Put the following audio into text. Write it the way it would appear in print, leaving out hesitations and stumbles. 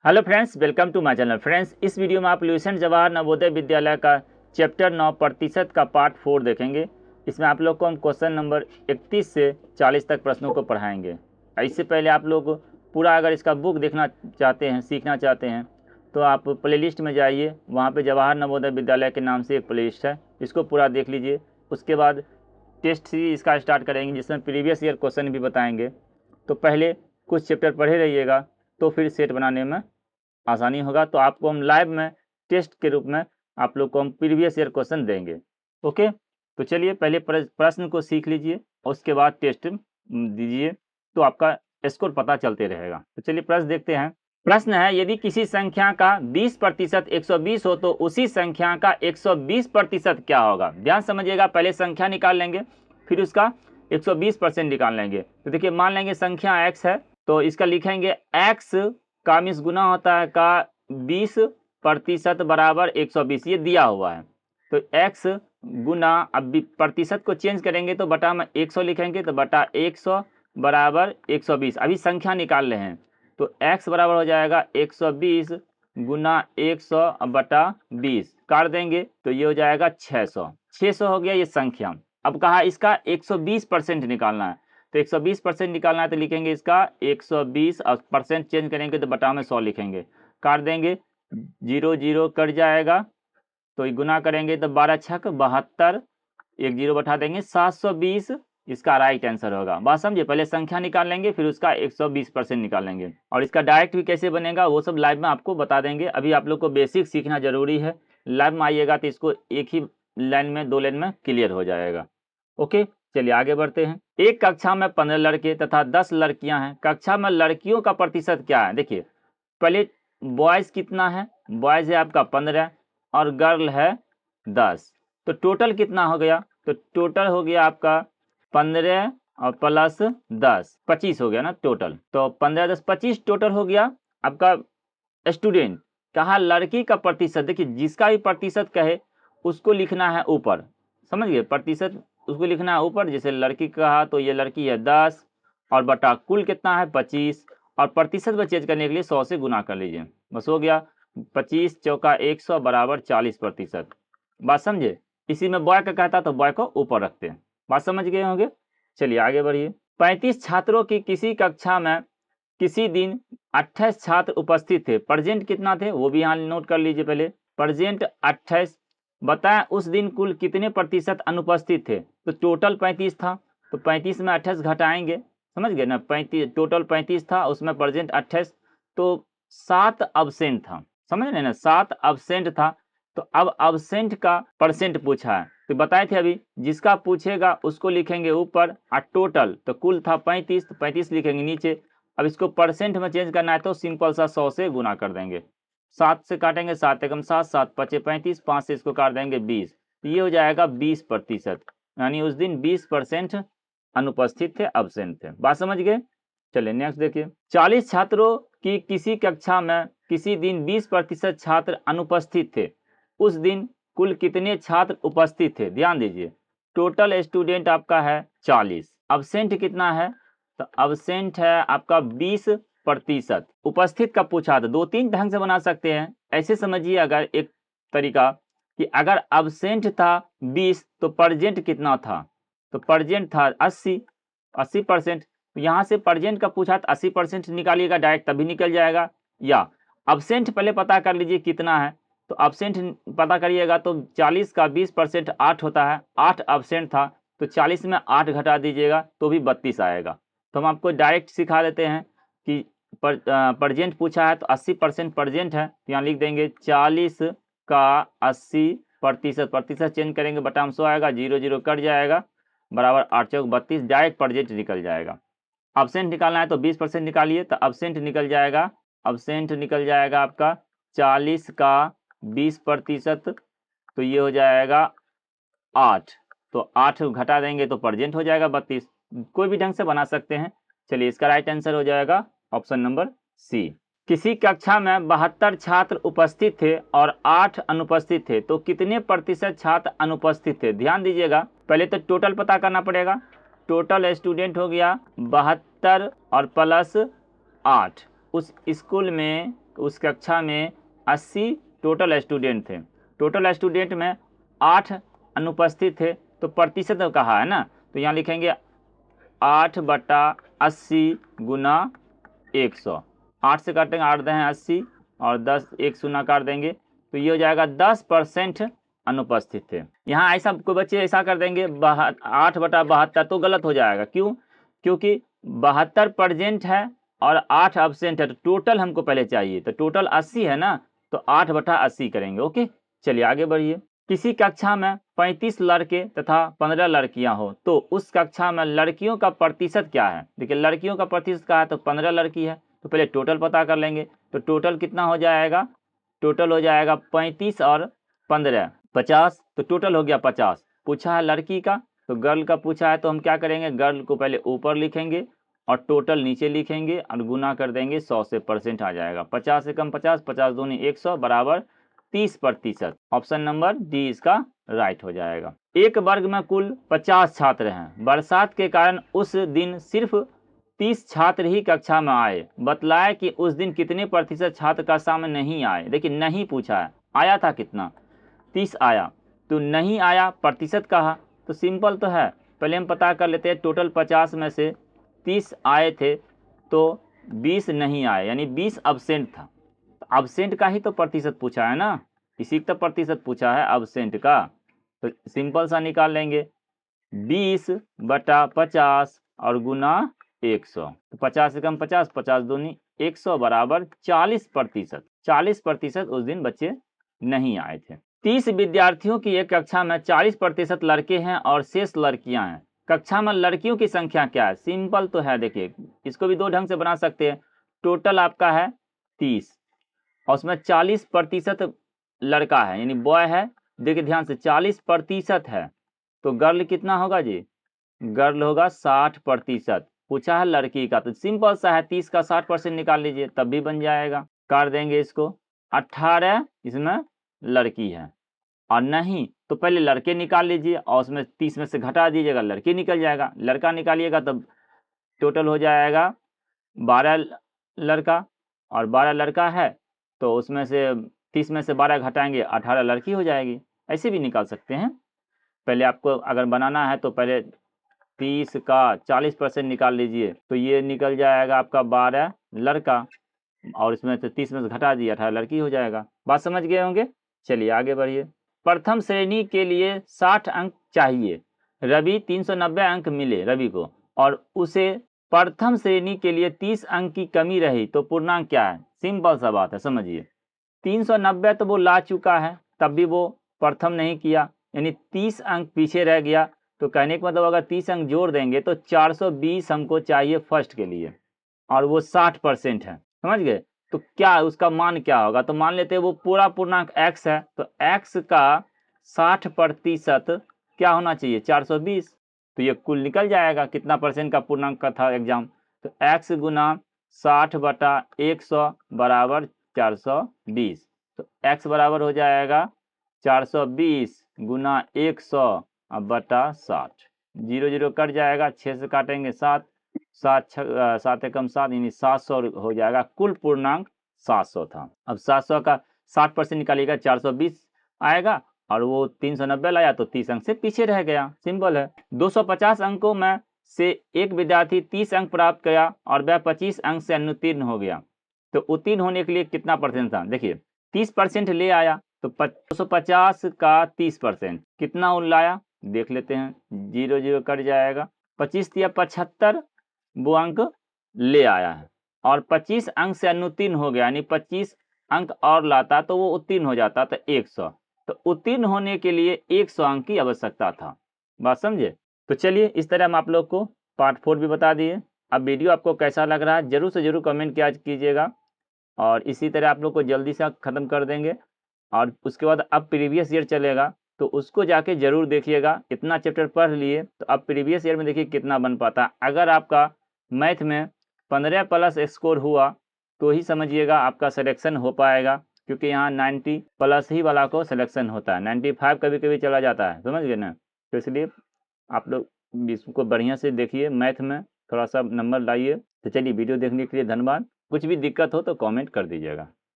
Hello friends, welcome to my channel. Friends, इस video में आप ल्यूसेंट जवाहर नवोदय विद्यालय का चैप्टर 9 प्रतिशत का पार्ट 4 देखेंगे। इसमें आप लोग को हम क्वेश्चन नंबर 31 से 40 तक प्रश्नों को पढ़ाएंगे। इससे पहले आप लोग पूरा अगर इसका बुक देखना चाहते हैं, सीखना चाहते हैं, तो आप प्लेलिस्ट में जाइए। वहाँ पर जवाहर नवोदय विद्यालय के नाम से एक प्लेलिस्ट है, इसको पूरा देख लीजिए। उसके बाद टेस्ट सीरीज इसका स्टार्ट करेंगे, जिसमें प्रीवियस ईयर क्वेश्चन भी बताएंगे। तो पहले कुछ चैप्टर पढ़े रहिएगा, तो फिर सेट बनाने में आसानी होगा। तो आपको हम लाइव में टेस्ट के रूप में आप लोग को हम प्रीवियस ईयर क्वेश्चन देंगे। ओके, तो चलिए पहले प्रश्न को सीख लीजिए और उसके बाद टेस्ट दीजिए, तो आपका स्कोर पता चलते रहेगा। तो चलिए प्रश्न देखते हैं। प्रश्न है, यदि किसी संख्या का 20% 120 हो तो उसी संख्या का 120% क्या होगा। ध्यान समझिएगा, पहले संख्या निकाल लेंगे, फिर उसका 120% निकाल लेंगे। तो देखिए, मान लेंगे संख्या x है, तो इसका लिखेंगे x का मिस गुना होता है का 20% बराबर 120, ये दिया हुआ है। तो x गुना, अब प्रतिशत को चेंज करेंगे तो बटा में 100 लिखेंगे, तो बटा 100 बराबर 120। अभी संख्या निकाल रहे हैं, तो x बराबर हो जाएगा 120 गुना 100 बटा 20, काट देंगे तो ये हो जाएगा 600। 600 हो गया ये संख्या। अब कहा इसका 120% निकालना है, तो 120% निकालना है तो लिखेंगे इसका 120 और परसेंट चेंज करेंगे तो बटा में 100 लिखेंगे, काट देंगे, 0 0 कट जाएगा, तो गुना करेंगे तो 12 छक 72, एक 0 बैठा देंगे, 720 इसका राइट आंसर होगा। बात समझे, पहले संख्या निकाल लेंगे, फिर उसका 120% निकालेंगे, और इसका डायरेक्ट भी कैसे बनेगा वो सब लाइव में आपको बता देंगे। अभी आप लोग को बेसिक सीखना जरूरी है। लाइव में आइएगा तो इसको एक ही लाइन में, 2 लाइन में क्लियर हो जाएगा। ओके, चलिए आगे बढ़ते हैं। एक कक्षा में 15 लड़के तथा 10 लड़कियां हैं। कक्षा में लड़कियों का प्रतिशत क्या है। देखिए, पहले बॉयज कितना है, बॉयज है आपका 15 और गर्ल है 10, तो टोटल कितना हो गया, तो टोटल हो गया आपका 15 और प्लस 10, 25 हो गया ना टोटल। तो 15 10 25 टोटल हो गया आपका स्टूडेंट। कहा लड़की का प्रतिशत, देखिए जिसका भी प्रतिशत कहे उसको लिखना है ऊपर, समझ गए, प्रतिशत उसको लिखना है ऊपर। जैसे लड़की कहा तो ये लड़की है 10 और बटा कुल कितना है 25, और प्रतिशत में चेंज करने के लिए 100 से गुना कर लीजिए, बस हो गया 25 चौका 100 बराबर 40%। बात समझे, इसी में बॉय का कहता तो बॉय को ऊपर रखते हैं। बात समझ गए होंगे। चलिए आगे बढ़िए। 35 छात्रों की किसी कक्षा में किसी दिन 28 छात्र उपस्थित थे, प्रेजेंट कितना थे वो भी यहाँ नोट कर लीजिए। पहले प्रेजेंट 28, बताएं उस दिन कुल कितने प्रतिशत अनुपस्थित थे। तो टोटल 35 था, तो 35 में 28 घटाएंगे, समझ गए ना। 35 टोटल 35 था, उसमें प्रेजेंट 28, तो 7 अब्सेंट था, समझ रहे ना, 7 अब्सेंट था। तो अब अब्सेंट का परसेंट पूछा है, तो बताए थे अभी, जिसका पूछेगा उसको लिखेंगे ऊपर, और टोटल तो कुल था 35, तो 35 लिखेंगे नीचे। अब इसको परसेंट में चेंज करना है तो सिंपल सा 100 से गुना कर देंगे, 7 से काटेंगे, 7 एकम 7, 7 पचे 35, 5 से इसको काट देंगे 20, ये हो जाएगा 20%। यानी उस दिन 20% अनुपस्थित थे, अब्सेंट थे। बात समझ गए। चलिए नेक्स्ट देखिए। 40 छात्रों की किसी कक्षा में किसी दिन 20% छात्र अनुपस्थित थे, उस दिन कुल कितने छात्र उपस्थित थे। ध्यान दीजिए, टोटल स्टूडेंट आपका है 40, अब्सेंट कितना है, तो अब्सेंट है आपका 20%। उपस्थित का पूछा था, 2-3 ढंग से बना सकते हैं। ऐसे समझिए, अगर एक तरीका कि अगर अब्सेंट था 20 तो प्रेजेंट कितना था, तो प्रेजेंट था 80%। तो यहाँ से प्रेजेंट का पूछा तो 80% निकालिएगा डायरेक्ट, तभी निकल जाएगा। या अब्सेंट पहले पता कर लीजिए कितना है, तो अब्सेंट पता करिएगा तो 40 का 20% 8 होता है, 8 अब्सेंट था, तो 40 में 8 घटा दीजिएगा तो भी 32 आएगा। तो हम आपको डायरेक्ट सिखा देते हैं कि प्रेजेंट पूछा है तो 80% प्रेजेंट है, तो यहाँ लिख देंगे 40 का 80%, प्रतिशत चेंज करेंगे बटा में 100 आएगा, 0 0 कट जाएगा, बराबर 8 चौक 32, डायरेक्ट प्रेजेंट निकल जाएगा। अब्सेंट निकालना है तो 20% निकालिए, तो अब्सेंट निकल जाएगा, अब्सेंट निकल जाएगा आपका 40 का 20%, तो ये हो जाएगा 8, तो 8 घटा देंगे तो प्रेजेंट हो जाएगा 32। कोई भी ढंग से बना सकते हैं। चलिए इसका राइट आंसर हो जाएगा ऑप्शन नंबर सी। किसी कक्षा में 72 छात्र उपस्थित थे और 8 अनुपस्थित थे, तो कितने प्रतिशत छात्र अनुपस्थित थे। ध्यान दीजिएगा, पहले तो टोटल पता करना पड़ेगा। टोटल स्टूडेंट हो गया 72 और प्लस 8, उस स्कूल में उस कक्षा में 80 टोटल स्टूडेंट थे, टोटल स्टूडेंट में 8 अनुपस्थित थे, तो प्रतिशत कहा है ना, तो यहाँ लिखेंगे 8/80 गुना 100। 8 से काटेंगे, 8 हैं 80 और 10 एक शून्य काट देंगे, तो ये हो जाएगा 10% अनुपस्थित थे। यहाँ ऐसा कोई बच्चे ऐसा कर देंगे 8/72, तो गलत हो जाएगा। क्यों? क्योंकि 72 प्रेजेंट है और 8 अब्सेंट है, तो टोटल हमको पहले चाहिए, तो टोटल 80 है ना, तो 8/80 करेंगे। ओके, चलिए आगे बढ़िए। किसी कक्षा में 35 लड़के तथा 15 लड़कियां हो, तो उस कक्षा में लड़कियों का प्रतिशत क्या है? देखिए लड़कियों का प्रतिशत क्या है, तो 15 लड़की है, तो पहले टोटल पता कर लेंगे। तो टोटल कितना हो जाएगा? टोटल हो जाएगा 35 और 15 50, तो टोटल हो गया 50। पूछा है लड़की का, तो गर्ल का पूछा है, तो हम क्या करेंगे, गर्ल को पहले ऊपर लिखेंगे और टोटल नीचे लिखेंगे और गुना कर देंगे 100 से, परसेंट आ जाएगा। 50 से कम 50, 50 दूनी 100 बराबर 30%। ऑप्शन नंबर डी इसका राइट हो जाएगा। एक वर्ग में कुल 50 छात्र हैं, बरसात के कारण उस दिन सिर्फ 30 छात्र ही कक्षा में आए, बतलाए कि उस दिन कितने प्रतिशत छात्र कक्षा में नहीं आए। देखिए नहीं पूछा है, आया था कितना, 30 आया, तो नहीं आया प्रतिशत कहा, तो सिंपल तो है, पहले हम पता कर लेते हैं। टोटल 50 में से 30 आए थे, तो 20 नहीं आए, यानी 20 अब्सेंट था। तो अब्सेंट का ही तो प्रतिशत पूछा है ना, इसी का प्रतिशत पूछा है अब्सेंट का, तो सिंपल सा निकाल लेंगे 20/50 और गुना 100, तो 50 से कम 50, 50 दूनी 100 बराबर 40%। 40% उस दिन बच्चे नहीं आए थे। 30 विद्यार्थियों की एक कक्षा में 40% लड़के हैं और शेष लड़कियां हैं, कक्षा में लड़कियों की संख्या क्या है? सिंपल तो है, देखिए इसको भी दो ढंग से बना सकते हैं। टोटल आपका है 30 और उसमें 40% लड़का है, यानी बॉय है। देखिए ध्यान से 40% है, तो गर्ल कितना होगा जी? गर्ल होगा 60%। पूछा है लड़की का, तो सिंपल सा है, 30 का 60% निकाल लीजिए तब भी बन जाएगा। कर देंगे इसको, 18 इसमें लड़की है, और नहीं तो पहले लड़के निकाल लीजिए और उसमें 30 में से घटा दीजिएगा, लड़की निकल जाएगा। लड़का निकालिएगा तब टोटल हो जाएगा 12 लड़का, और 12 लड़का है तो उसमें से 30 में से 12 घटाएंगे, 18 लड़की हो जाएगी। ऐसे भी निकाल सकते हैं। पहले आपको अगर बनाना है तो पहले 30 का 40% निकाल लीजिए, तो ये निकल जाएगा आपका 12 लड़का, और इसमें से 30 में से घटा दिए 18 लड़की हो जाएगा। बात समझ गए होंगे। चलिए आगे बढ़िए। प्रथम श्रेणी के लिए 60 अंक चाहिए, रवि 390 अंक मिले रवि को, और उसे प्रथम श्रेणी के लिए 30 अंक की कमी रही, तो पूर्णांक क्या है? सिंपल सा बात है, समझिए 390 तो वो ला चुका है, तब भी वो प्रथम नहीं किया, यानी 30 अंक पीछे रह गया। तो कहने का मतलब अगर 30 अंक जोड़ देंगे तो 420 हमको चाहिए फर्स्ट के लिए, और वो 60% है, समझ गए। तो क्या उसका मान क्या होगा? तो मान लेते हैं वो पूरा पूर्णांक x है, तो x का 60% क्या होना चाहिए? 420। तो ये कुल निकल जाएगा कितना परसेंट का पूर्णांक का था एग्जाम, तो x गुना 60/100 बराबर 420। तो x बराबर हो जाएगा 420 गुना 100 बटा 60। 0 0 कट जाएगा, 6 से काटेंगे 7, 7 एकम 7 यानी 700 हो जाएगा। कुल पूर्णांक 700 था। अब 700 का 60% निकालिएगा, 420 आएगा, और वो 390 लाया तो 30 अंक से पीछे रह गया। सिंपल है। 250 अंकों में से एक विद्यार्थी 30 अंक प्राप्त किया और वह 25 अंक से अनुत्तीर्ण हो गया, तो उत्तीर्ण होने के लिए कितना परसेंट था? देखिए 30% ले आया, तो 250 का 30% कितना लाया देख लेते हैं। 0 0 कट जाएगा, 25 या 75 वो अंक ले आया है, और 25 अंक से अनुत्तीर्ण हो गया, यानी 25 अंक और लाता तो वो उत्तीर्ण हो जाता, तो 100। तो उत्तीर्ण होने के लिए 100 अंक की आवश्यकता था। बात समझे। तो चलिए इस तरह हम आप लोग को पार्ट 4 भी बता दिए। अब वीडियो आपको कैसा लग रहा है जरूर से जरूर कमेंट किया कीजिएगा, और इसी तरह आप लोग को जल्दी से ख़त्म कर देंगे। और उसके बाद अब प्रीवियस ईयर चलेगा, तो उसको जाके जरूर देखिएगा। इतना चैप्टर पढ़ लिए तो अब प्रीवियस ईयर में देखिए कितना बन पाता। अगर आपका मैथ में 15 प्लस स्कोर हुआ तो ही समझिएगा आपका सिलेक्शन हो पाएगा, क्योंकि यहाँ 90 प्लस ही वाला को सिलेक्शन होता है, 95 कभी कभी चला जाता है, समझ गए ना। तो इसलिए आप लोग इसको बढ़िया से देखिए, मैथ में थोड़ा सा नंबर लाइए। तो चलिए वीडियो देखने के लिए धन्यवाद। कुछ भी दिक्कत हो तो कमेंट कर दीजिएगा।